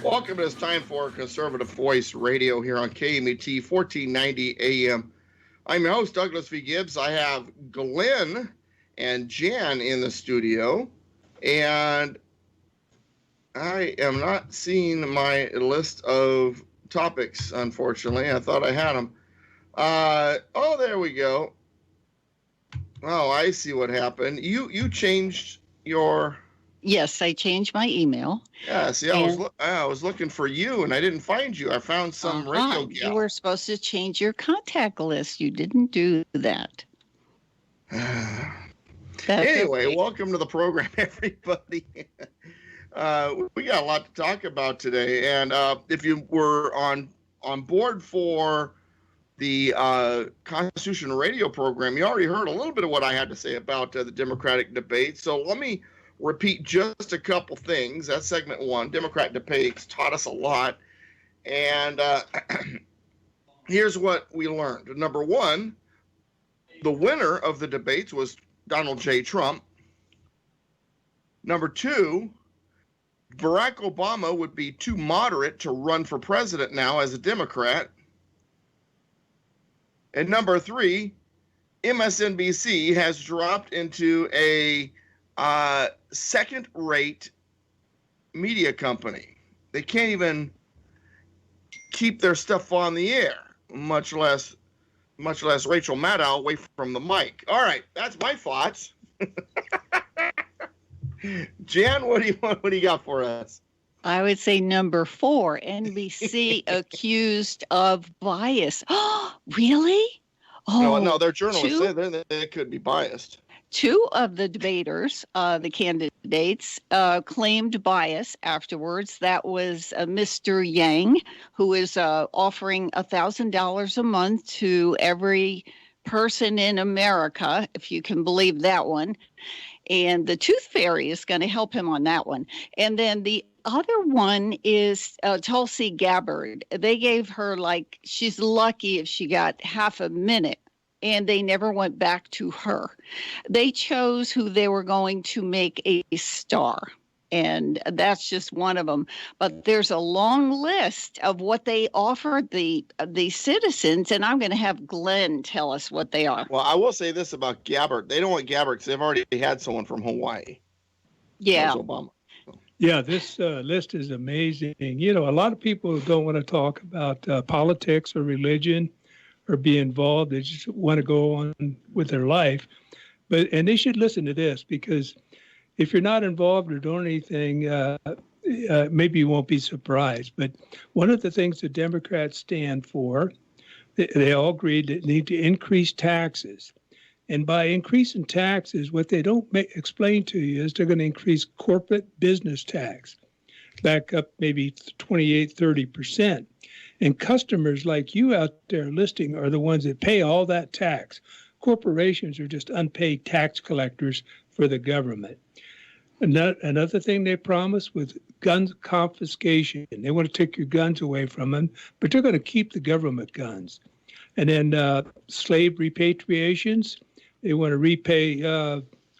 Welcome. It's time for Conservative Voice Radio here on KMET 1490 AM. I'm your host, Douglas V. Gibbs. I have Glenn and Jan in the studio, and I am not seeing my list of topics, unfortunately. I thought I had them. Oh, there we go. Oh, I see what happened. You changed your... Yes, I changed my email. Yeah, see, I was looking for you, and I didn't find you. I found some radio gal. You were supposed to change your contact list. You didn't do that. Anyway, okay. Welcome to the program, everybody. We got a lot to talk about today, and if you were on board for the Constitution Radio program, you already heard a little bit of what I had to say about the Democratic debate. So let me repeat just a couple things. That's segment one. Democrat debates taught us a lot. And here's what we learned. Number one, the winner of the debates was Donald J. Trump. Number two, Barack Obama would be too moderate to run for president now as a Democrat. And number three, MSNBC has dropped into a second-rate media company. They can't even keep their stuff on the air, much less Rachel Maddow away from the mic. All right, that's my thoughts. Jan, what do you got for us? I would say number 4, NBC accused of bias. Oh, really? Oh, no, they're journalists. They could be biased. 2 of the debaters, the candidates, claimed bias afterwards. That was Mr. Yang, who is offering $1,000 a month to every person in America, if you can believe that one. And the Tooth Fairy is going to help him on that one. And then the other one is Tulsi Gabbard. They gave her, she's lucky if she got half a minute. And they never went back to her. They chose who they were going to make a star. And that's just one of them. But there's a long list of what they offered the citizens. And I'm going to have Glenn tell us what they are. Well, I will say this about Gabbard. They don't want Gabbard because they've already had someone from Hawaii. Yeah. Obama. Yeah, this list is amazing. You know, a lot of people don't want to talk about politics or religion or be involved. They just want to go on with their life. And they should listen to this, because if you're not involved or doing anything, maybe you won't be surprised. But one of the things the Democrats stand for, they all agreed that they need to increase taxes. And by increasing taxes, what they don't explain to you is they're going to increase corporate business tax back up maybe 28, 30%. And customers like you out there listening are the ones that pay all that tax. Corporations are just unpaid tax collectors for the government. Another thing they promised was gun confiscation. They want to take your guns away from them, but they're going to keep the government guns. And then slave repatriations. They want to repay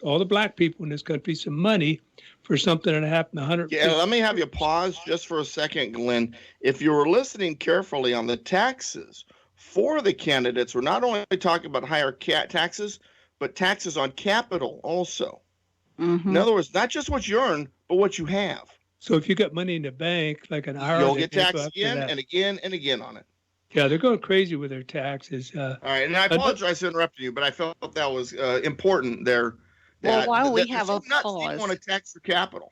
all the black people in this country some money for something that happened 100. Yeah, let me have you pause just for a second, Glenn. If you were listening carefully on the taxes for the candidates, we're not only talking about higher taxes, but taxes on capital also. Mm-hmm. In other words, not just what you earn, but what you have. So if you got money in the bank, like an IRA, you'll get taxed again and again and again on it. Yeah, they're going crazy with their taxes. All right, and I apologize for interrupting you, but I felt that was important there. Well, while we have a pause, you want to tax your capital.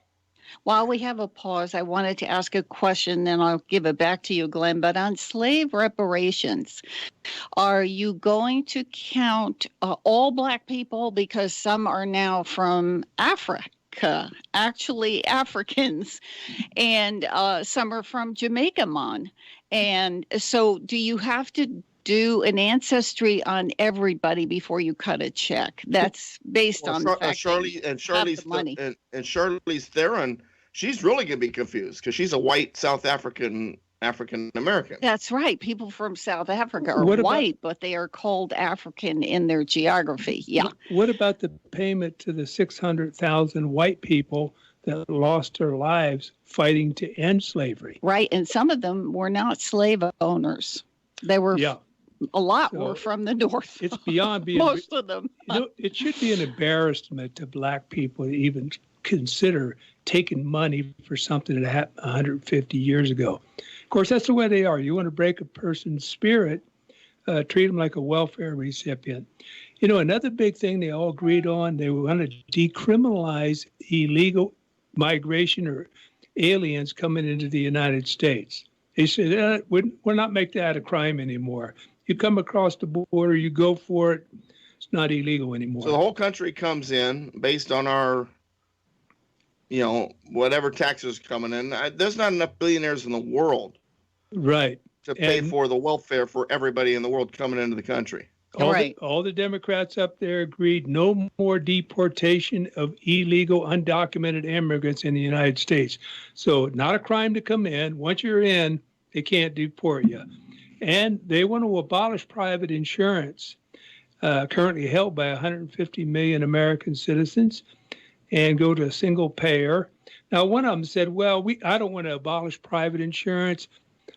While we have a pause, I wanted to ask a question, then I'll give it back to you, Glenn. But on slave reparations, are you going to count all black people? Because some are now from Africa, actually Africans, and some are from Jamaica, And so do you have to do an ancestry on everybody before you cut a check? That's based on the fact Charlize Theron, she's really going to be confused because she's a white South African African American. That's right. People from South Africa are What about- white, but they are called African in their geography. Yeah. What about the payment to the 600,000 white people that lost their lives fighting to end slavery? Right. And some of them were not slave owners. They were, Yeah. a lot So were from the North. it's beyond being. Most of them. It should be an embarrassment to Black people to even consider taking money for something that happened 150 years ago. Of course, that's the way they are. You want to break a person's spirit, treat them like a welfare recipient. Another big thing they all agreed on, they want to decriminalize illegal migration or aliens coming into the United States. They said, we're not making that a crime anymore. You come across the border, you go for it. It's not illegal anymore. So the whole country comes in based on our, whatever taxes coming in. There's not enough billionaires in the world, right, to pay for the welfare for everybody in the world coming into the country. All the Democrats up there agreed no more deportation of illegal, undocumented immigrants in the United States. So not a crime to come in. Once you're in, they can't deport you. And they want to abolish private insurance, currently held by 150 million American citizens, and go to a single payer. Now, one of them said, well, I don't want to abolish private insurance.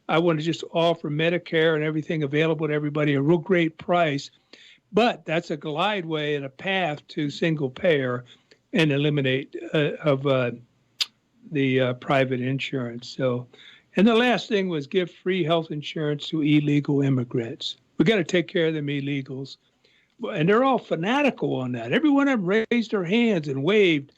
I want to just offer Medicare and everything available to everybody at a real great price. But that's a glide way and a path to single payer and eliminate the private insurance. So, and the last thing was give free health insurance to illegal immigrants. We got to take care of them illegals. And they're all fanatical on that. Every one of them raised their hands and waved.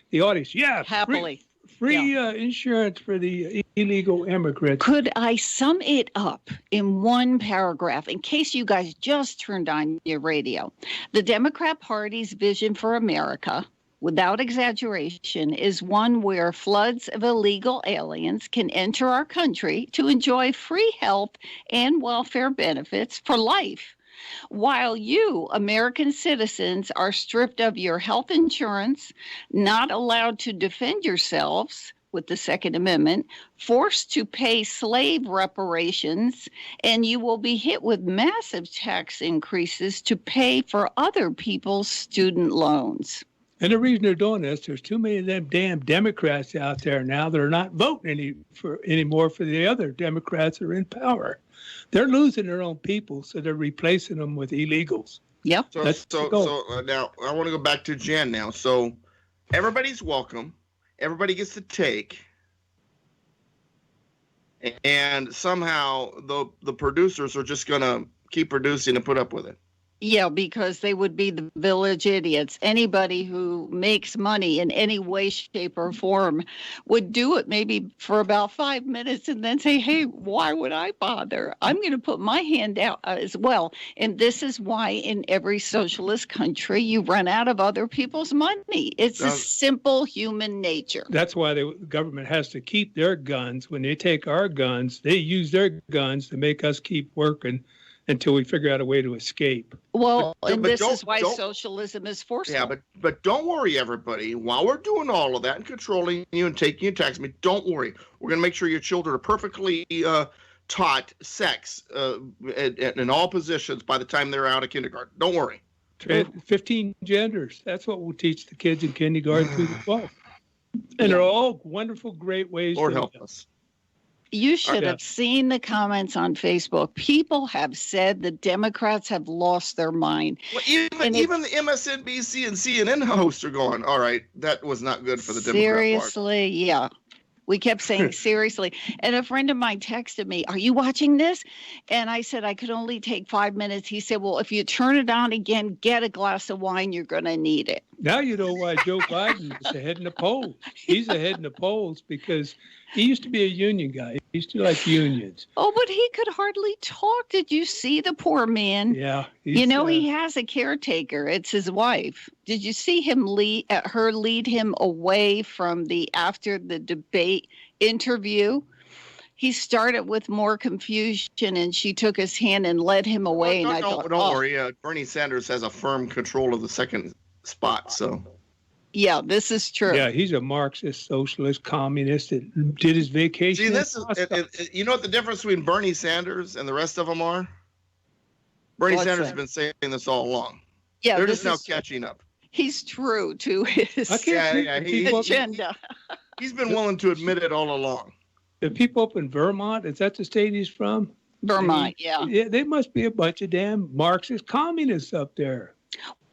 The audience, yeah, Happily. Free insurance for the illegal immigrants. Could I sum it up in one paragraph in case you guys just turned on your radio? The Democrat Party's vision for America, without exaggeration, is one where floods of illegal aliens can enter our country to enjoy free health and welfare benefits for life, while you, American citizens, are stripped of your health insurance, not allowed to defend yourselves with the Second Amendment, forced to pay slave reparations, and you will be hit with massive tax increases to pay for other people's student loans. And the reason they're doing this, there's too many of them damn Democrats out there now that are not voting anymore for the other Democrats that are in power. They're losing their own people, so they're replacing them with illegals. Yep. So now I want to go back to Jen now. So everybody's welcome. Everybody gets to take. And somehow the producers are just going to keep producing and put up with it. Yeah, because they would be the village idiots. Anybody who makes money in any way, shape, or form would do it maybe for about 5 minutes and then say, hey, why would I bother? I'm going to put my hand out as well. And this is why in every socialist country you run out of other people's money. It's a simple human nature. That's why the government has to keep their guns. When they take our guns, they use their guns to make us keep working until we figure out a way to escape. Well, and this is why socialism is forceful. Yeah, but don't worry, everybody. While we're doing all of that and controlling you and taking your tax, don't worry. We're going to make sure your children are perfectly taught sex in all positions by the time they're out of kindergarten. Don't worry. 15 genders. That's what we'll teach the kids in kindergarten through the 12th. And they're all wonderful, great ways Lord help us. You should have seen the comments on Facebook. People have said the Democrats have lost their mind. Well, even the MSNBC and CNN hosts are going, all right, that was not good for the Democrat Party. Seriously, yeah. We kept saying seriously. And a friend of mine texted me, are you watching this? And I said, I could only take 5 minutes. He said, well, if you turn it on again, get a glass of wine. You're going to need it. Now you know why Joe Biden is ahead in the polls. He's ahead in the polls because he used to be a union guy. He used to like unions. Oh, but he could hardly talk. Did you see the poor man? Yeah. He has a caretaker. It's his wife. Did you see him lead him away from after the debate interview? He started with more confusion, and she took his hand and led him away. Don't worry. Bernie Sanders has a firm control of the second spot. So Yeah, this is true. Yeah, he's a Marxist, socialist, communist that did his vacation. See, this is, you know what the difference between Bernie Sanders and the rest of them are? Bernie What's Sanders that? has been saying this all along. Yeah, They're this just now is catching up. he's true to his I can't Yeah, believe the agenda. He's been willing to admit it all along. the people up in Vermont, is that the state he's from? Vermont, yeah. Yeah, they must be a bunch of damn Marxist communists up there.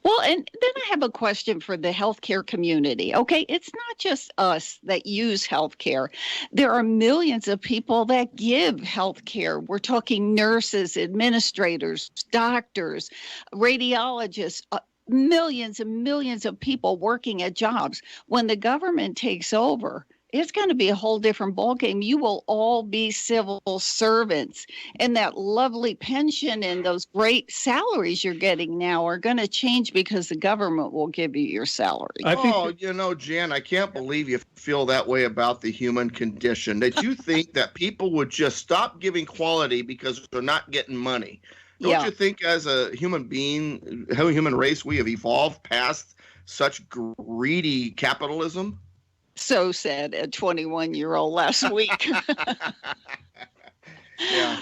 Well, and then I have a question for the healthcare community. Okay, it's not just us that use healthcare. There are millions of people that give healthcare. We're talking nurses, administrators, doctors, radiologists, millions and millions of people working at jobs. When the government takes over, it's going to be a whole different ballgame. You will all be civil servants, and that lovely pension and those great salaries you're getting now are going to change because the government will give you your salary. Jan, I can't believe you feel that way about the human condition, that you think that people would just stop giving quality because they're not getting money. Don't you think as a human being, a human race, we have evolved past such greedy capitalism? So said a 21-year-old last week. Yeah.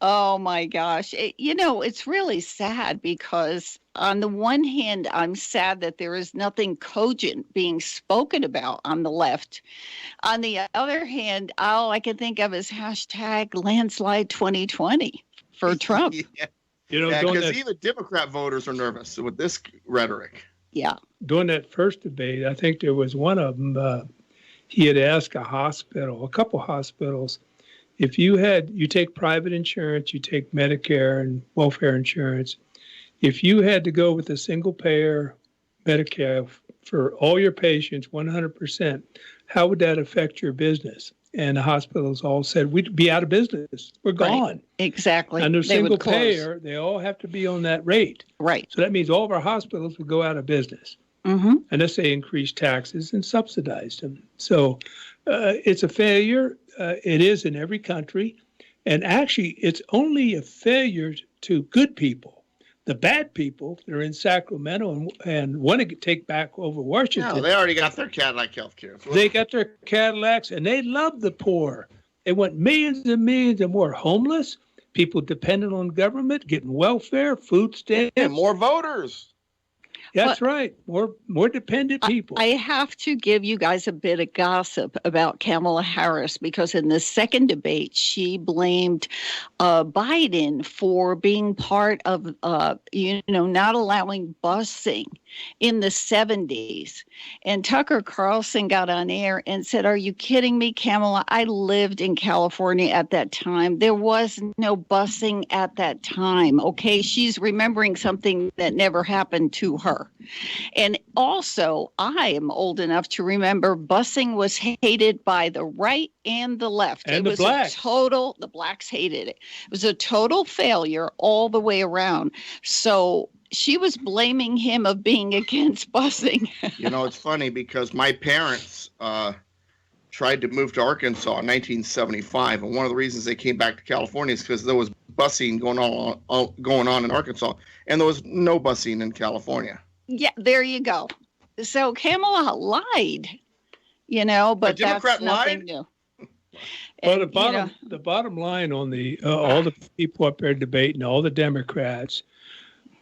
Oh my gosh. It's really sad because on the one hand, I'm sad that there is nothing cogent being spoken about on the left. On the other hand, all I can think of is hashtag landslide 2020 for Trump. Yeah. Yeah, because even Democrat voters are nervous with this rhetoric. Yeah. During that first debate, I think there was one of them, he had asked a couple hospitals, if you take private insurance, you take Medicare and welfare insurance, if you had to go with a single payer Medicare for all your patients, 100%, how would that affect your business? And the hospitals all said, we'd be out of business. We're gone. Right. Exactly. Under They would single close. payer, they all have to be on that rate. Right. So that means all of our hospitals would go out of business. Mm-hmm. Unless they increased taxes and subsidized them. So it's a failure. It is in every country. And actually, it's only a failure to good people. The bad people that are in Sacramento and want to take back over Washington. No, they already got their Cadillac health care. They got their Cadillacs, and they love the poor. They want millions and millions of more homeless, people dependent on government, getting welfare, food stamps. And more voters. That's right. More dependent people. I have to give you guys a bit of gossip about Kamala Harris because in the second debate, she blamed Biden for being part of, not allowing busing in the 70s. And Tucker Carlson got on air and said, "Are you kidding me, Kamala? I lived in California at that time. There was no busing at that time." Okay, she's remembering something that never happened to her. And also, I am old enough to remember busing was hated by the right and the left. And it the blacks. The blacks hated it. It was a total failure all the way around. So she was blaming him of being against busing. It's funny because my parents tried to move to Arkansas in 1975, and one of the reasons they came back to California is because there was busing going on in Arkansas, and there was no busing in California. Yeah, there you go. So Kamala lied, but that's nothing new. Well, the bottom line on the all the people up there debating, all the Democrats,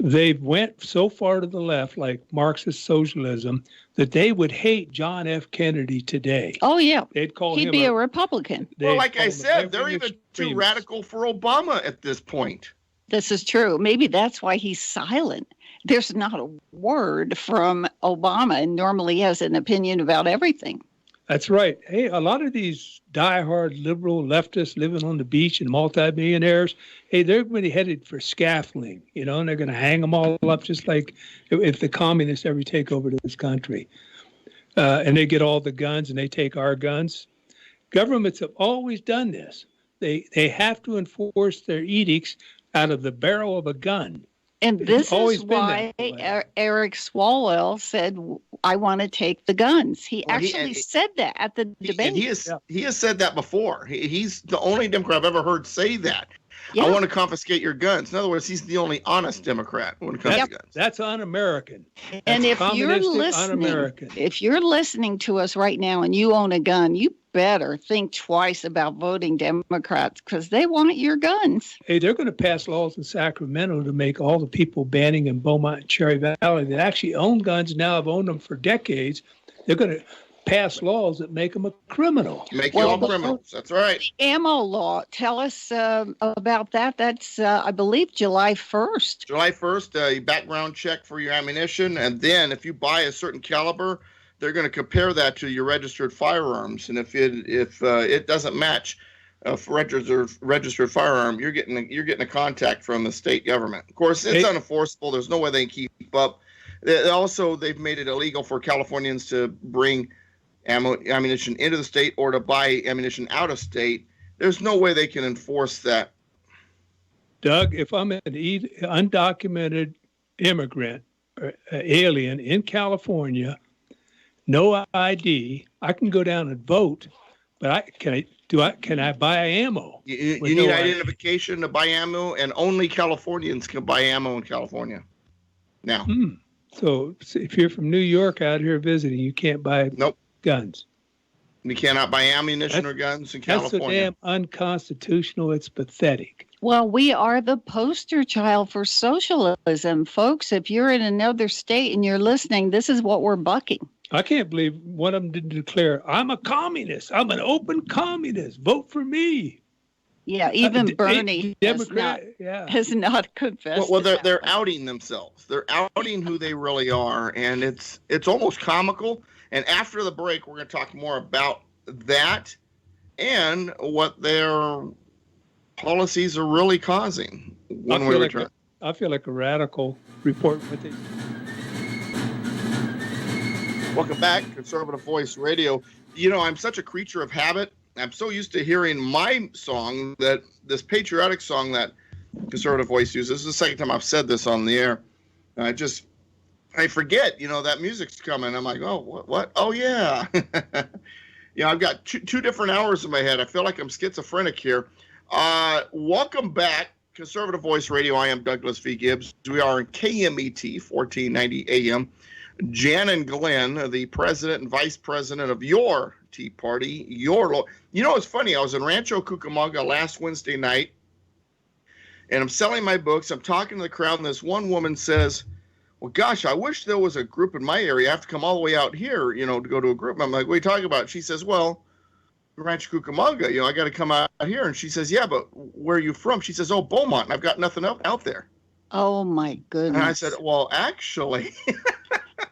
they went so far to the left, like Marxist socialism, that they would hate John F. Kennedy today. Oh, yeah. They'd call He'd him be a Republican. Well, like I said, they're even too radical for Obama at this point. This is true. Maybe that's why he's silent. There's not a word from Obama, and normally he has an opinion about everything. That's right. Hey, a lot of these diehard liberal leftists living on the beach and multimillionaires, hey, they're going to be headed for scaffolding, and they're going to hang them all up just like if the communists ever take over this country. And they get all the guns and they take our guns. Governments have always done this. They have to enforce their edicts out of the barrel of a gun. And this is why Eric Swalwell said, "I want to take the guns." He said that at the debate. He has said that before. He's the only Democrat I've ever heard say that. I want to confiscate your guns. In other words, he's the only honest Democrat when it comes to guns. That's un-American. And That's if you're listening to us right now and you own a gun, you better think twice about voting Democrats because they want your guns. Hey, they're going to pass laws in Sacramento to make all the people banning in Beaumont and Cherry Valley that actually own guns now have owned them for decades. They're going to pass laws that make them a criminal. Make you all criminals. That's right. The ammo law. Tell us about that. That's, I believe, July 1st. July 1st, a background check for your ammunition. And then if you buy a certain caliber, they're going to compare that to your registered firearms. And if it doesn't match a registered firearm, you're getting a contact from the state government. Of course, it's unenforceable. There's no way they can keep up. They've made it illegal for Californians to bring ammunition into the state or to buy ammunition out of state. There's no way they can enforce that. Doug, if I'm an undocumented immigrant or alien in California, no ID, I can go down and vote, but can I buy ammo? You need identification to buy ammo, and only Californians can buy ammo in California now. So if you're from New York out here visiting, you can't buy guns. You cannot buy ammunition or guns in California. That's so damn unconstitutional. It's pathetic. Well, we are the poster child for socialism. Folks, if you're in another state and you're listening, this is what we're bucking. I can't believe one of them didn't declare, I'm a communist. I'm an open communist. Vote for me. Yeah, even Bernie has not confessed. Well, they're outing themselves. They're outing who they really are, and it's almost comical. And after the break, we're going to talk more about that and what their policies are really causing when we return. I feel like a radical report with it. Welcome back, Conservative Voice Radio. You know, I'm such a creature of habit. I'm so used to hearing my song, that this patriotic song that Conservative Voice uses. This is the second time I've said this on the air. I forget, that music's coming. I'm like, oh, what? Oh, yeah. I've got two different hours in my head. I feel like I'm schizophrenic here. Welcome back, Conservative Voice Radio. I am Douglas V. Gibbs. We are in KMET, 1490 AM. Jan and Glenn, the president and vice president of your Tea Party, it's funny. I was in Rancho Cucamonga last Wednesday night, and I'm selling my books. I'm talking to the crowd, and this one woman says, well, gosh, I wish there was a group in my area. I have to come all the way out here, to go to a group. I'm like, what are you talking about? She says, well, Rancho Cucamonga, I got to come out here. And she says, yeah, but where are you from? She says, oh, Beaumont, and I've got nothing out there. Oh, my goodness. And I said, well, actually...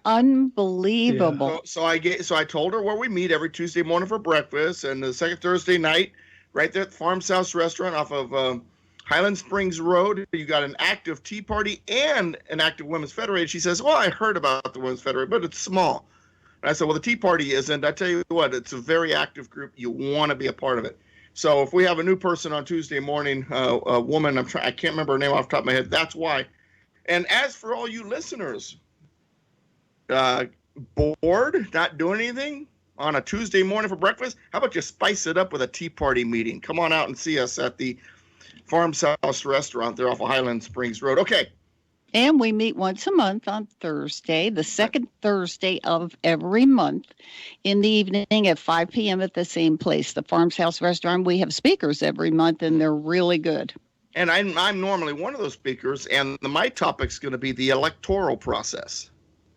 Unbelievable. Yeah. So I told her where we meet every Tuesday morning for breakfast, and the second Thursday night, right there at the Farmhouse Restaurant off of Highland Springs Road, you got an active Tea Party and an active Women's Federated. She says, well, I heard about the Women's Federated, but it's small. And I said, well, the Tea Party isn't. I tell you what, it's a very active group. You want to be a part of it. So if we have a new person on Tuesday morning, a woman, I can't remember her name off the top of my head. That's why. And as for all you listeners, bored, not doing anything on a Tuesday morning for breakfast, how about you spice it up with a Tea Party meeting? Come on out and see us at the Farmhouse Restaurant there off of Highland Springs Road. Okay. And we meet once a month on Thursday, the second Thursday of every month in the evening at 5 p.m. at the same place, the Farmhouse Restaurant. We have speakers every month, and they're really good. And I'm normally one of those speakers, and my topic's going to be the electoral process.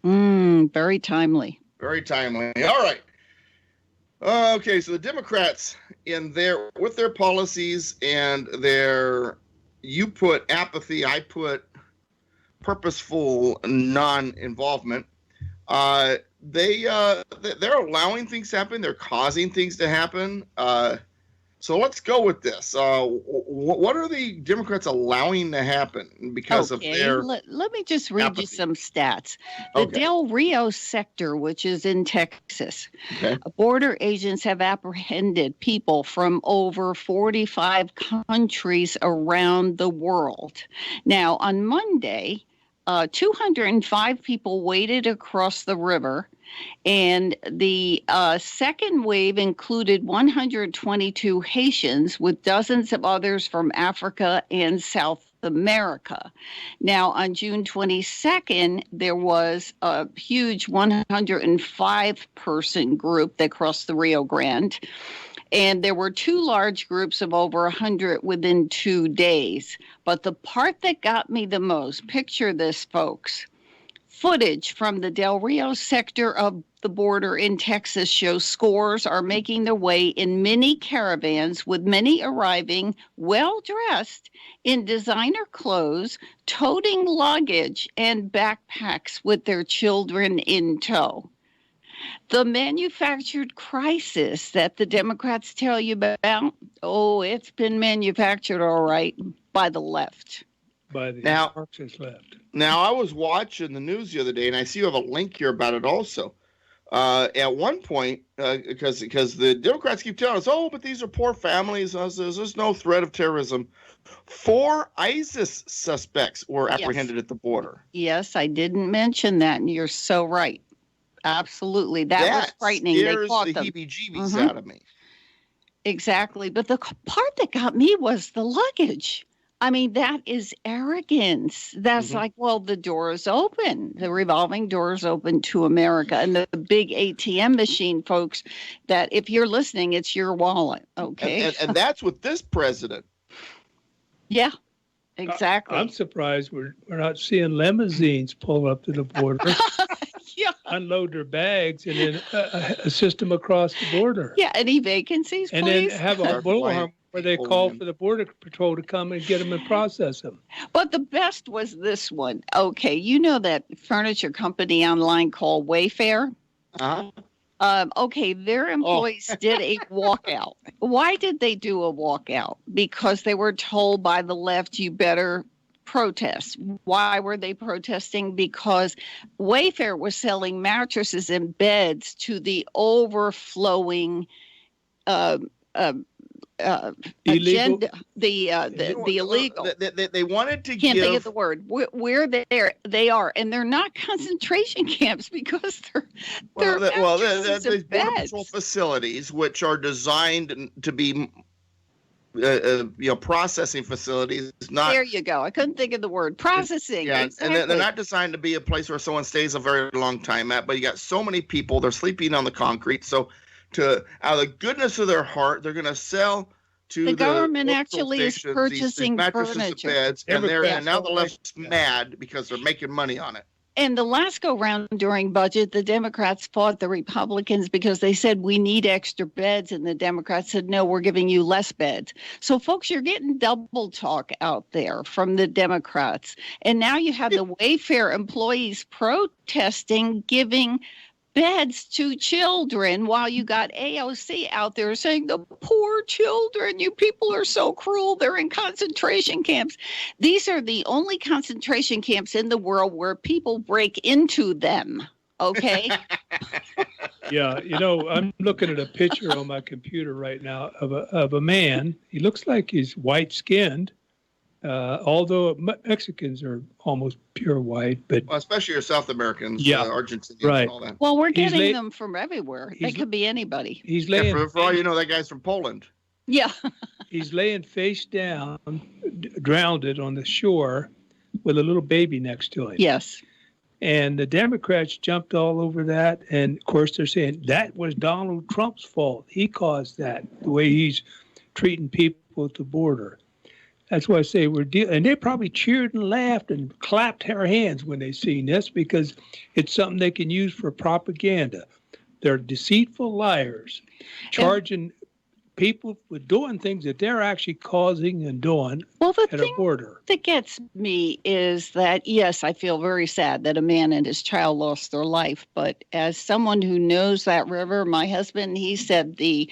Very timely. Very timely. All right. Okay, so the Democrats with their policies and you put apathy, I put purposeful non-involvement. They're allowing things to happen. They're causing things to happen. So let's go with this. What are the Democrats allowing to happen because of their Let me just read apathy. you some stats. The Del Rio sector, which is in Texas, border agents have apprehended people from over 45 countries around the world. Now, on Monday, 205 people waded across the river And the second wave included 122 Haitians with dozens of others from Africa and South America. Now, on June 22nd, there was a huge 105-person group that crossed the Rio Grande. And there were two large groups of over 100 within 2 days. But the part that got me the most, picture this, folks. Footage from the Del Rio sector of the border in Texas shows scores are making their way in mini caravans, with many arriving well-dressed in designer clothes, toting luggage and backpacks with their children in tow. The manufactured crisis that the Democrats tell you about, oh, it's been manufactured all right by the left. By the Marxist left. Now, I was watching the news the other day, and I see you have a link here about it also. At one point, because the Democrats keep telling us, oh, but these are poor families, there's no threat of terrorism. 4 ISIS suspects were apprehended at the border. Yes, I didn't mention that, and you're so right. Absolutely. That was frightening. They caught them. Heebie-jeebies out of me. Exactly. But the part that got me was the luggage. I mean, that is arrogance. That's like, well, the door is open. The revolving door is open to America. And the big ATM machine, folks, that if you're listening, it's your wallet. Okay. And that's with this president. Yeah, exactly. I'm surprised we're not seeing limousines pull up to the border, unload their bags, and then assist them across the border. Yeah, any vacancies, and please? Then have a bullhorn where they call for the border patrol to come and get them and process them. But the best was this one. Okay, you know that furniture company online called Wayfair? Uh-huh. Okay, their employees did a walkout. Why did they do a walkout? Because they were told by the left, you better protest. Why were they protesting? Because Wayfair was selling mattresses and beds to the overflowing agenda, the illegal. They wanted to Can't think of the word. Where they are, and they're not concentration camps because they're there's border patrol facilities which are designed to be processing facilities. Not there you go. I couldn't think of the word processing. Yeah, exactly. And they're not designed to be a place where someone stays a very long time at. But you got so many people; they're sleeping on the concrete. So, out of the goodness of their heart, they're going to sell to the government actually is purchasing mattresses furniture. And beds, and now the left's mad because they're making money on it. And the last go round during budget, the Democrats fought the Republicans because they said we need extra beds. And the Democrats said, no, we're giving you less beds. So, folks, you're getting double talk out there from the Democrats. And now you have the Wayfair employees protesting, giving beds to children, while you got AOC out there saying the poor children, you people are so cruel, they're in concentration camps. These are the only concentration camps in the world where people break into them. Okay. Yeah, I'm looking at a picture on my computer right now of a man. He looks like he's white skinned. Although Mexicans are almost pure white, but especially your South Americans, Argentinians, right. and all that. Well, we're getting them from everywhere. They could be anybody. He's laying. For all you know, that guy's from Poland. Yeah. He's laying face down, drowned on the shore, with a little baby next to him. Yes. And the Democrats jumped all over that, and of course they're saying that was Donald Trump's fault. He caused that, the way he's treating people at the border. That's why I say and they probably cheered and laughed and clapped their hands when they seen this, because it's something they can use for propaganda. They're deceitful liars, charging people with doing things that they're actually causing and doing at a border. That gets me is that, yes, I feel very sad that a man and his child lost their life. But as someone who knows that river, my husband, he said the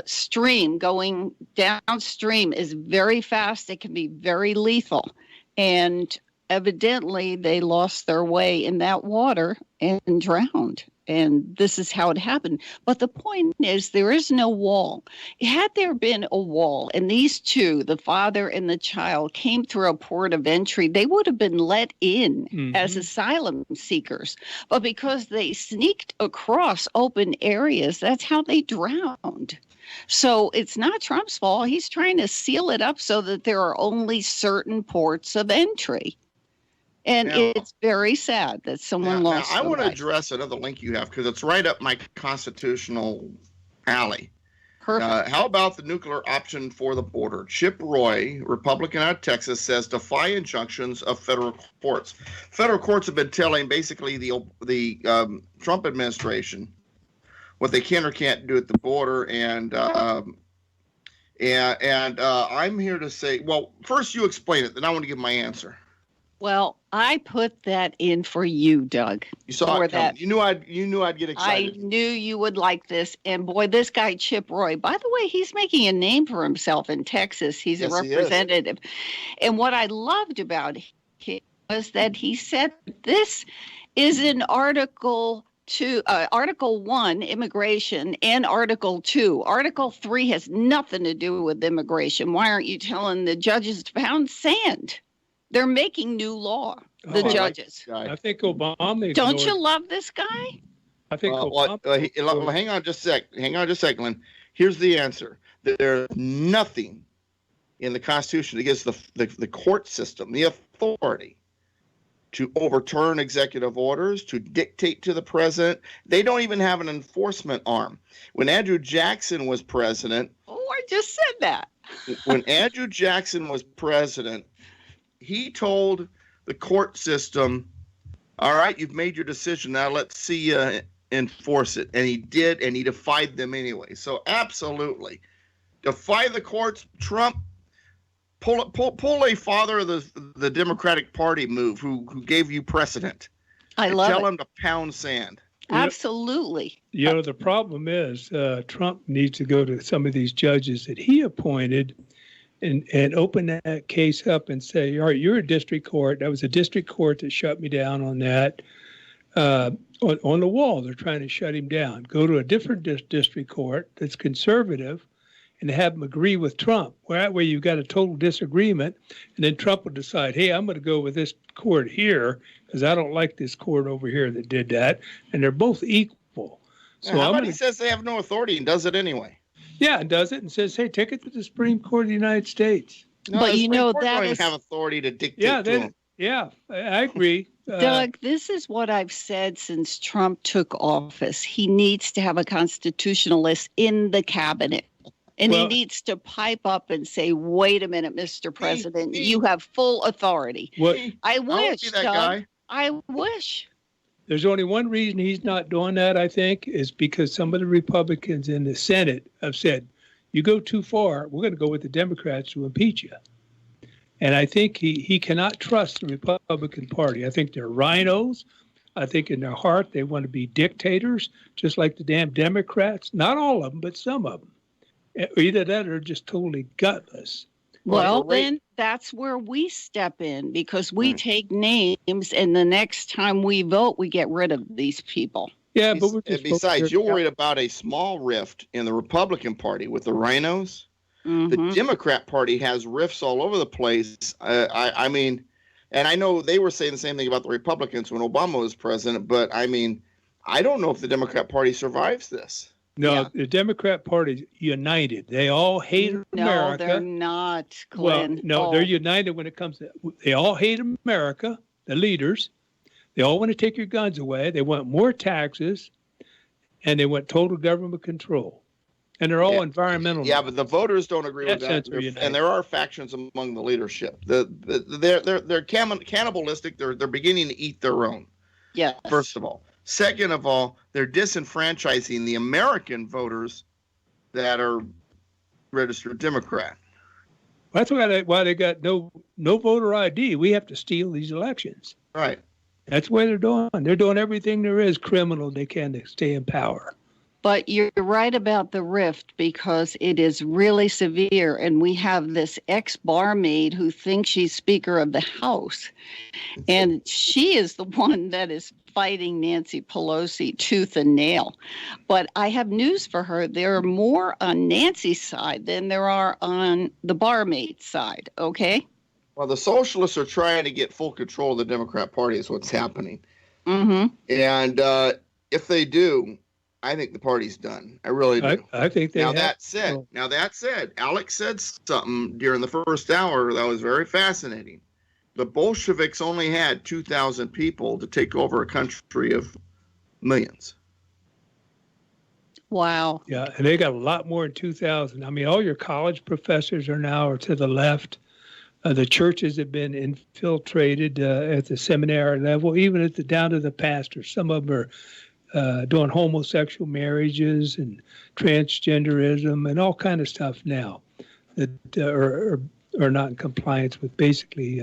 stream going downstream is very fast. It can be very lethal. And evidently they lost their way in that water and drowned. And this is how it happened. But the point is, there is no wall. Had there been a wall and these two, the father and the child, came through a port of entry, they would have been let in as asylum seekers. But because they sneaked across open areas, that's how they drowned. So it's not Trump's fault. He's trying to seal it up so that there are only certain ports of entry. And it's very sad that someone lost. I want to address another link you have because it's right up my constitutional alley. Perfect. How about the nuclear option for the border? Chip Roy, Republican out of Texas, says defy injunctions of federal courts. Federal courts have been telling basically the Trump administration what they can or can't do at the border, and I'm here to say, well, first you explain it, then I want to give my answer. Well, I put that in for you, Doug. You saw it coming. You knew I'd get excited. I knew you would like this. And boy, this guy, Chip Roy, by the way, he's making a name for himself in Texas. He's a representative. And what I loved about him was that he said this is in Article 1, immigration, and Article 2. Article 3 has nothing to do with immigration. Why aren't you telling the judges to pound sand? They're making new law, the judges. I think Obama. Don't you love this guy? I think Obama. Hang on just a second, Lynn. Here's the answer. There's nothing in the Constitution that gives the court system the authority to overturn executive orders, to dictate to the president. They don't even have an enforcement arm. When Andrew Jackson was president. Oh, I just said that. When Andrew Jackson was president, he told the court system, all right, you've made your decision. Now let's see you enforce it. And he did, and he defied them anyway. So absolutely. Defy the courts. Trump, pull a father of the Democratic Party move who gave you precedent. I love Tell him to pound sand. Absolutely. The problem is Trump needs to go to some of these judges that he appointed and open that case up and say, all right, you're a district court. That was a district court that shut me down on that. On the wall, they're trying to shut him down. Go to a different district court that's conservative and have them agree with Trump. Well, that way you've got a total disagreement, and then Trump will decide, hey, I'm going to go with this court here because I don't like this court over here that did that, and they're both equal. So how about he says they have no authority and does it anyway? Yeah, and does it and says, hey, take it to the Supreme Court of the United States. No, but you know that don't have authority to dictate to them. Yeah, I agree. Doug, this is what I've said since Trump took office. He needs to have a constitutionalist in the cabinet. And he needs to pipe up and say, wait a minute, Mr. President, you have full authority. I wish, Doug. I wish. There's only one reason he's not doing that, I think, is because some of the Republicans in the Senate have said, you go too far, we're going to go with the Democrats to impeach you. And I think he cannot trust the Republican Party. I think they're rhinos. I think in their heart they want to be dictators, just like the damn Democrats. Not all of them, but some of them. Either that or just totally gutless. Well, then that's where we step in because we take names, and the next time we vote, we get rid of these people. Yeah, but besides, you're worried about a small rift in the Republican Party with the rhinos. The Democrat Party has rifts all over the place. I mean, and I know they were saying the same thing about the Republicans when Obama was president, but I mean, I don't know if the Democrat Party survives this. No, the Democrat Party's united. They all hate America. No, they're not, Glenn. Well, they're united when it comes to, they all hate America, the leaders. They all want to take your guns away. They want more taxes, and they want total government control. And they're all environmental. Yeah, but the voters don't agree with that. And there are factions among the leadership. They're cannibalistic. They're beginning to eat their own. Yeah. First of all. Second of all, they're disenfranchising the American voters that are registered Democrat. That's why they got no voter ID. We have to steal these elections. Right. That's what they're doing. They're doing everything there is criminal they can to stay in power. But you're right about the rift because it is really severe. And we have this ex-barmaid who thinks she's Speaker of the House. And she is the one that is fighting Nancy Pelosi tooth and nail. But I have news for her. There are more on Nancy's side than there are on the barmaid's side, okay? Well, the socialists are trying to get full control of the Democrat Party is what's happening. Mm-hmm. And if they do, I think the party's done. I really do. I think they now have. That said, Alex said something during the first hour that was very fascinating. The Bolsheviks only had 2,000 people to take over a country of millions. Wow. Yeah, and they got a lot more in 2000. I mean, all your college professors are now to the left. The churches have been infiltrated at the seminary level, even down to the pastors. Some of them are doing homosexual marriages and transgenderism and all kind of stuff now that are not in compliance with basically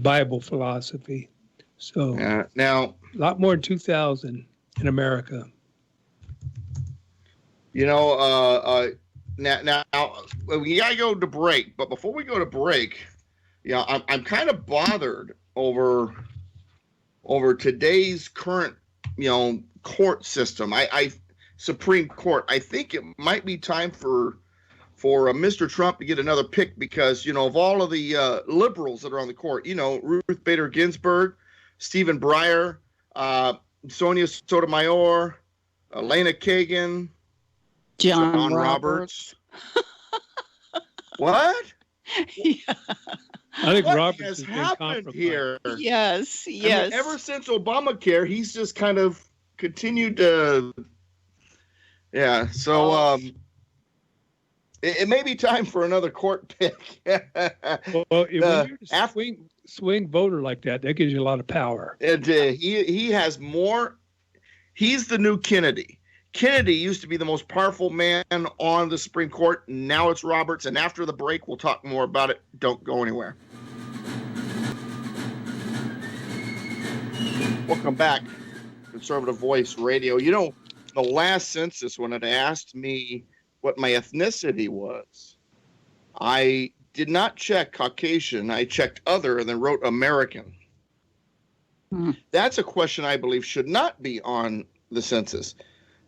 Bible philosophy. So now a lot more than 2,000 in America. You know, now we gotta go to break. But before we go to break, I'm kind of bothered over today's current court system. Supreme Court. I think it might be time for Mr. Trump to get another pick because, of all of the liberals that are on the court, Ruth Bader Ginsburg, Stephen Breyer, Sonia Sotomayor, Elena Kagan, John Roberts. What? Yeah. I think what Roberts has has been happened compromised. here? Yes. I mean, ever since Obamacare, he's just kind of continued to. Yeah. So it may be time for another court pick. Well, when you're a swing voter like that gives you a lot of power. He has more. He's the new Kennedy. Kennedy used to be the most powerful man on the Supreme Court. Now it's Roberts. And after the break, we'll talk more about it. Don't go anywhere. Welcome back, Conservative Voice Radio. The last census, when it asked me what my ethnicity was, I did not check Caucasian. I checked other and then wrote American. That's a question I believe should not be on the census.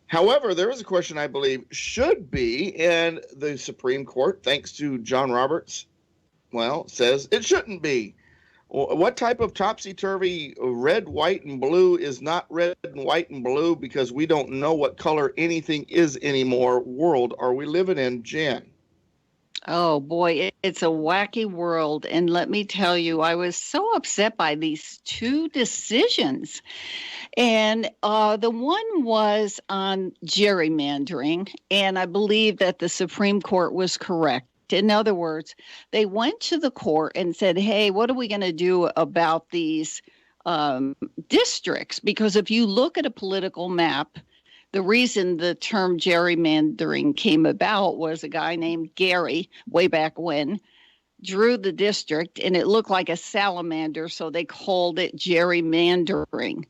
However, there is a question I believe should be, and the Supreme Court, thanks to John Roberts, says it shouldn't be. What type of topsy-turvy red, white, and blue is not red and white and blue because we don't know what color anything is anymore world are we living in, Jan? Oh boy, it's a wacky world. And let me tell you, I was so upset by these two decisions. And the one was on gerrymandering. And I believe that the Supreme Court was correct. In other words, they went to the court and said, hey, what are we going to do about these districts? Because if you look at a political map, the reason the term gerrymandering came about was a guy named Gary, way back when, drew the district and it looked like a salamander, so they called it gerrymandering.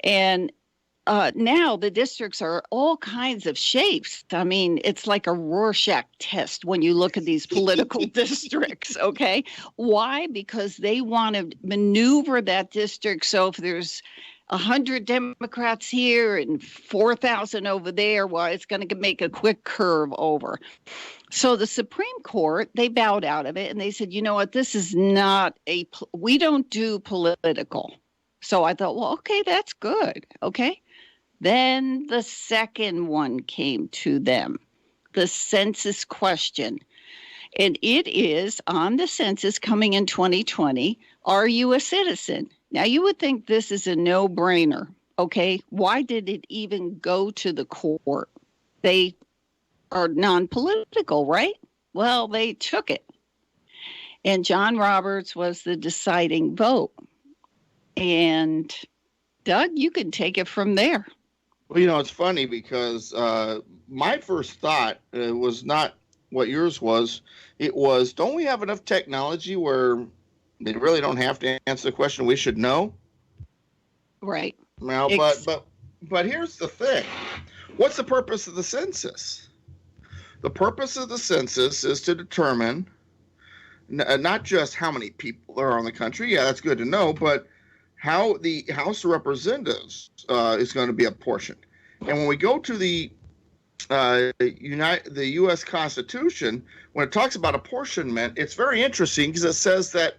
And now the districts are all kinds of shapes. I mean, it's like a Rorschach test when you look at these political districts, okay? Why? Because they want to maneuver that district so if there's 100 Democrats here and 4,000 over there, well, it's going to make a quick curve over. So the Supreme Court, they bowed out of it and they said, you know what, this is not we don't do political. So I thought, well, okay, that's good. Okay. Then the second one came to them, the census question. And it is on the census coming in 2020. Are you a citizen? Now, you would think this is a no-brainer, okay? Why did it even go to the court? They are non-political, right? Well, they took it. And John Roberts was the deciding vote. And Doug, you can take it from there. Well, it's funny because my first thought was not what yours was. It was, don't we have enough technology where they really don't have to answer the question we should know? Right. Now, but here's the thing. What's the purpose of the census? The purpose of the census is to determine not just how many people there are in the country. Yeah, that's good to know, but how the House of Representatives is going to be apportioned. And when we go to the U.S. Constitution, when it talks about apportionment, it's very interesting because it says that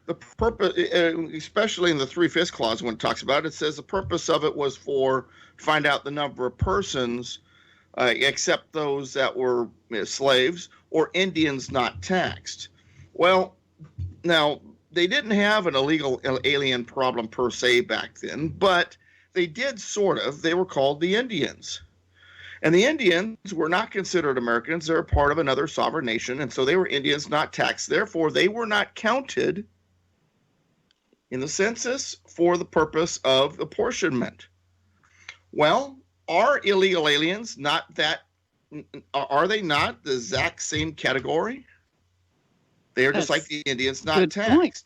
the purpose, especially in the 3/5 clause, when it talks about it, it says the purpose of it was for find out the number of persons, except those that were slaves or Indians not taxed. Well, now they didn't have an illegal alien problem per se back then, but they did sort of. They were called the Indians. And the Indians were not considered Americans. They're part of another sovereign nation, and so they were Indians not taxed. Therefore, they were not counted in the census for the purpose of apportionment. Well, are illegal aliens not that? Are they not the exact same category? They are just like the Indians not taxed. Point.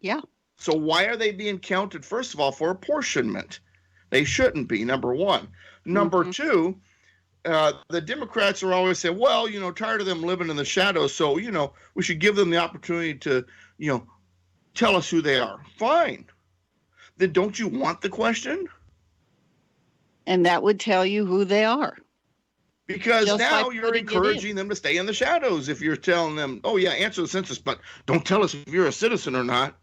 Yeah. So why are they being counted, first of all, for apportionment? They shouldn't be, number one. Number two, the Democrats are always saying, well, tired of them living in the shadows, so, we should give them the opportunity to, tell us who they are. Fine. Then don't you want the question? And that would tell you who they are. Because Just now by you're putting it encouraging them to stay in the shadows if you're telling them, oh, yeah, answer the census, but don't tell us if you're a citizen or not.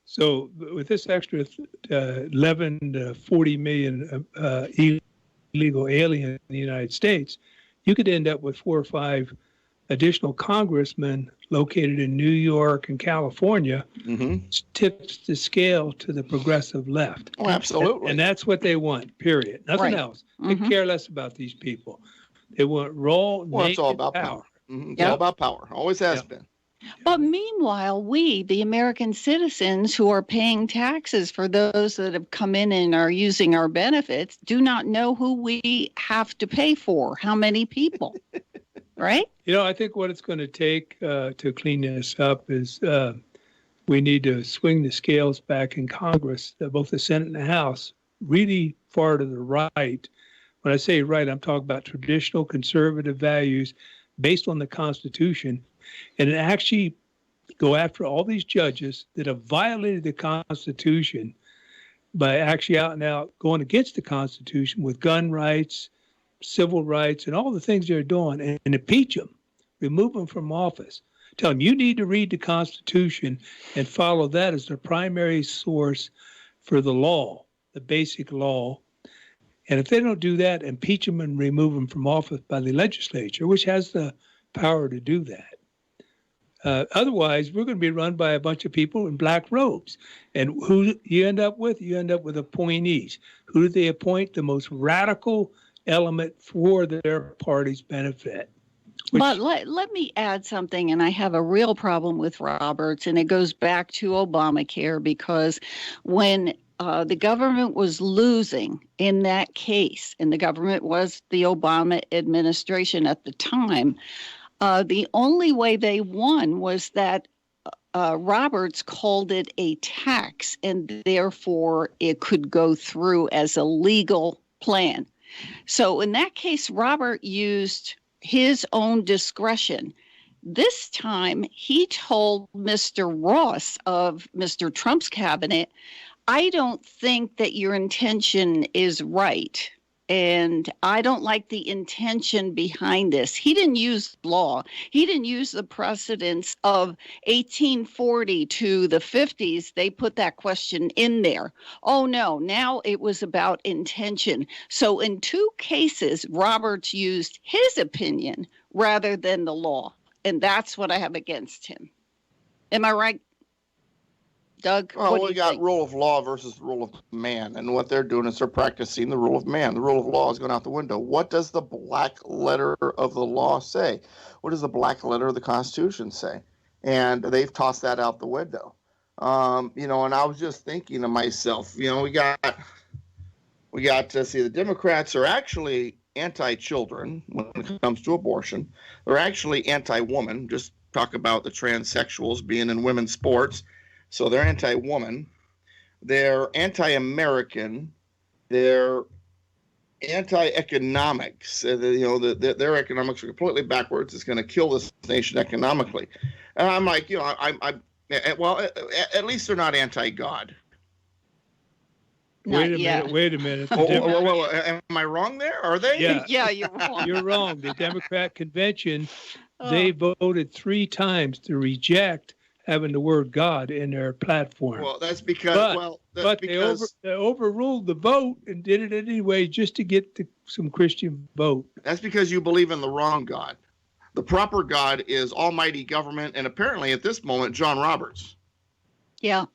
So with this extra 11 to 40 million illegal aliens in the United States, you could end up with 4 or 5 additional congressmen located in New York and California, tips the scale to the progressive left. Oh, absolutely. And that's what they want, period. Nothing else. They care less about these people. They want raw, naked it's all about power. It's all about power. Always has been. But meanwhile, we, the American citizens who are paying taxes for those that have come in and are using our benefits, do not know who we have to pay for, how many people, right? I think what it's going to take to clean this up is we need to swing the scales back in Congress, both the Senate and the House, really far to the right. When I say right, I'm talking about traditional conservative values based on the Constitution, and actually go after all these judges that have violated the Constitution by actually out and out going against the Constitution with gun rights, civil rights, and all the things they're doing, and impeach them, remove them from office. Tell them you need to read the Constitution and follow that as the primary source for the law, the basic law. And if they don't do that, impeach them and remove them from office by the legislature, which has the power to do that. Otherwise, we're going to be run by a bunch of people in black robes. And who you end up with? You end up with appointees. Who do they appoint? The most radical element for their party's benefit. But let me add something, and I have a real problem with Roberts, and it goes back to Obamacare, because when the government was losing in that case, and the government was the Obama administration at the time, the only way they won was that Roberts called it a tax, and therefore it could go through as a legal plan. So in that case, Robert used his own discretion. This time, he told Mr. Ross of Mr. Trump's cabinet, I don't think that your intention is right. And I don't like the intention behind this. He didn't use law. He didn't use the precedents of 1840 to the 50s. They put that question in there. Oh, no, now it was about intention. So in 2 cases, Roberts used his opinion rather than the law. And that's what I have against him. Am I right, Doug? Well, we got rule of law versus rule of man, and what they're doing is they're practicing the rule of man. The rule of law is going out the window. What does the black letter of the law say? What does the black letter of the Constitution say? And they've tossed that out the window. And I was just thinking to myself, we got to see the Democrats are actually anti-children when it comes to abortion. They're actually anti-woman. Just talk about the transsexuals being in women's sports. So they're anti-woman, they're anti-American, they're anti-economics. Their economics are completely backwards. It's going to kill this nation economically. And I'm like, at least they're not anti-God. Not Wait a yet. minute. Wait a minute. The Am I wrong there? Are they? Yeah. Yeah, you're wrong. You're wrong. The Democrat convention, Oh. they voted 3 times to reject having the word God in their platform. Well, that's because They overruled the vote and did it anyway just to get some Christian vote. that's because you believe in the wrong God. The proper God is almighty government, and apparently at this moment, John Roberts. Yeah.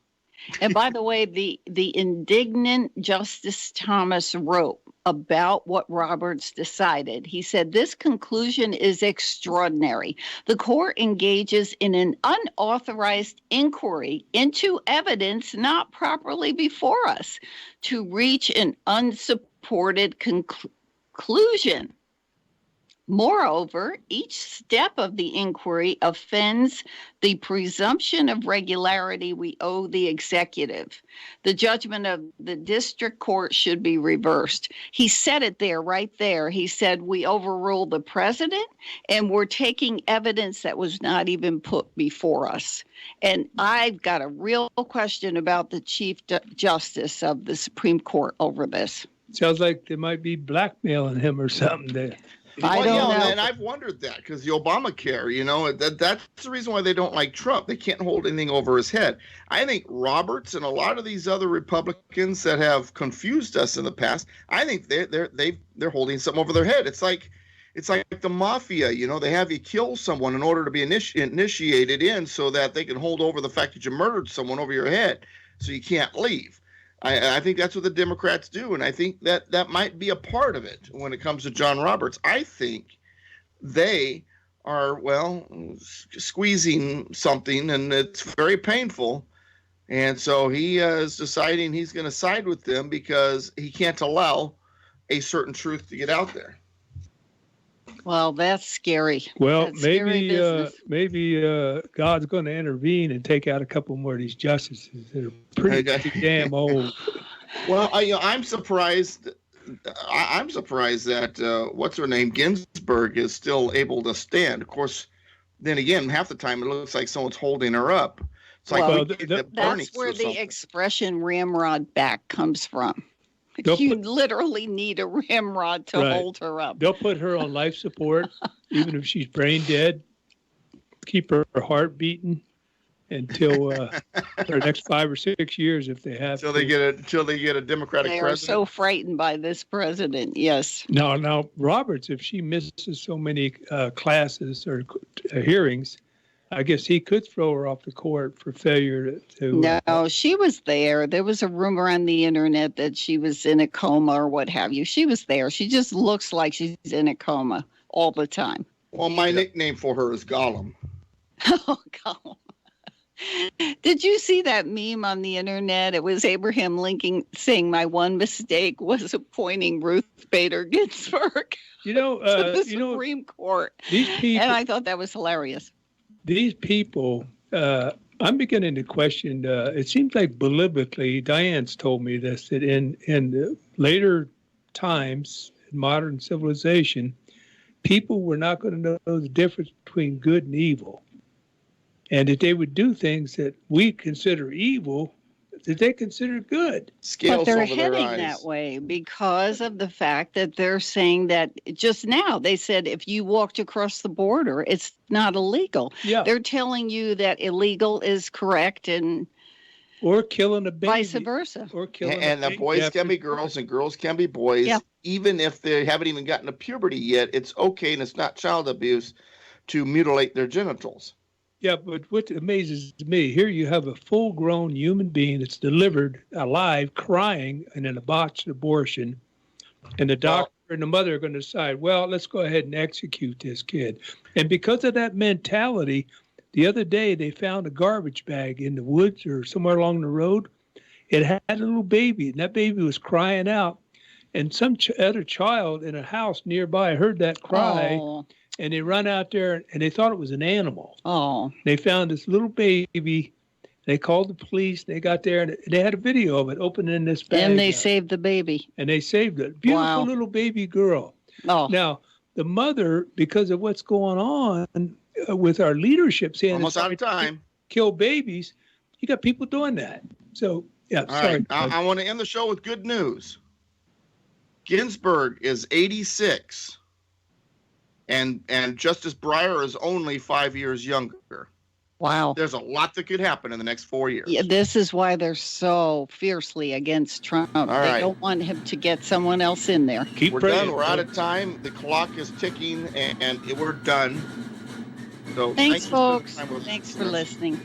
And by the way, the indignant Justice Thomas wrote about what Roberts decided. He said, this conclusion is extraordinary. The court engages in an unauthorized inquiry into evidence not properly before us to reach an unsupported conclusion. Moreover, each step of the inquiry offends the presumption of regularity we owe the executive. The judgment of the district court should be reversed. He said it there, right there. He said, we overruled the president and we're taking evidence that was not even put before us. And I've got a real question about the Chief Justice of the Supreme Court over this. Sounds like they might be blackmailing him or something there. I don't know. And I've wondered that because the Obamacare, that's the reason why they don't like Trump. They can't hold anything over his head. I think Roberts and a lot of these other Republicans that have confused us in the past, I think they're holding something over their head. It's like the mafia, they have you kill someone in order to be initiated in so that they can hold over the fact that you murdered someone over your head so you can't leave. I think that's what the Democrats do, and I think that might be a part of it when it comes to John Roberts. I think they are, squeezing something, and it's very painful. And so he is deciding he's going to side with them because he can't allow a certain truth to get out there. Well, that's scary. Well, That's scary business. maybe God's going to intervene and take out a couple more of these justices that are pretty damn old. Well, I'm surprised. I'm surprised that what's her name, Ginsburg, is still able to stand. Of course, then again, half the time it looks like someone's holding her up. It's like that's where the expression ramrod back comes from. You literally need a ramrod to hold her up. They'll put her on life support, even if she's brain dead. Keep her heart beating until the next 5 or 6 years, if they have. Until they get a Democratic president. They are so frightened by this president. Yes. Now, Roberts, if she misses so many classes or hearings, I guess he could throw her off the court for failure to. No, she was there. There was a rumor on the internet that she was in a coma or what have you. She was there. She just looks like she's in a coma all the time. Well, my nickname for her is Gollum. Oh, Gollum. Did you see that meme on the internet? It was Abraham Lincoln saying, my one mistake was appointing Ruth Bader Ginsburg to the Supreme Court. These people, and I thought that was hilarious. These people, I'm beginning to question, it seems like biblically, Diane's told me this, that in the later times, in modern civilization, people were not going to know the difference between good and evil. And that they would do things that we consider evil, that they consider good. But they're heading that way because of the fact that they're saying that just now they said if you walked across the border, it's not illegal. Yeah. They're telling you that illegal is correct or killing a baby. Vice versa. Or killing and the boys can be girls and girls can be boys. Yeah. Even if they haven't even gotten to puberty yet, it's okay and it's not child abuse to mutilate their genitals. Yeah, but what amazes me, here you have a full-grown human being that's delivered alive, crying in a botched abortion, and the doctor and the mother are going to decide, well, let's go ahead and execute this kid. And because of that mentality, the other day they found a garbage bag in the woods or somewhere along the road. It had a little baby, and that baby was crying out. And some other child in a house nearby heard that cry. Oh. And they run out there, and they thought it was an animal. Oh. They found this little baby. They called the police. They got there, and they had a video of it opening this bag. And they saved the baby. And they saved it. Beautiful little baby girl. Oh. Now, the mother, because of what's going on with our leadership saying almost out of time, kill babies, you got people doing that. So Yeah, All sorry. right. I want to end the show with good news. Ginsburg is 86, and Justice Breyer is only 5 years younger. Wow. There's a lot that could happen in the next 4 years. Yeah, this is why they're so fiercely against Trump. All They right. don't want him to get someone else in there. Keep We're praying. done. We're out of time. The clock is ticking, and we're done. So Thanks, for spending folks. time with us. Thanks for listening.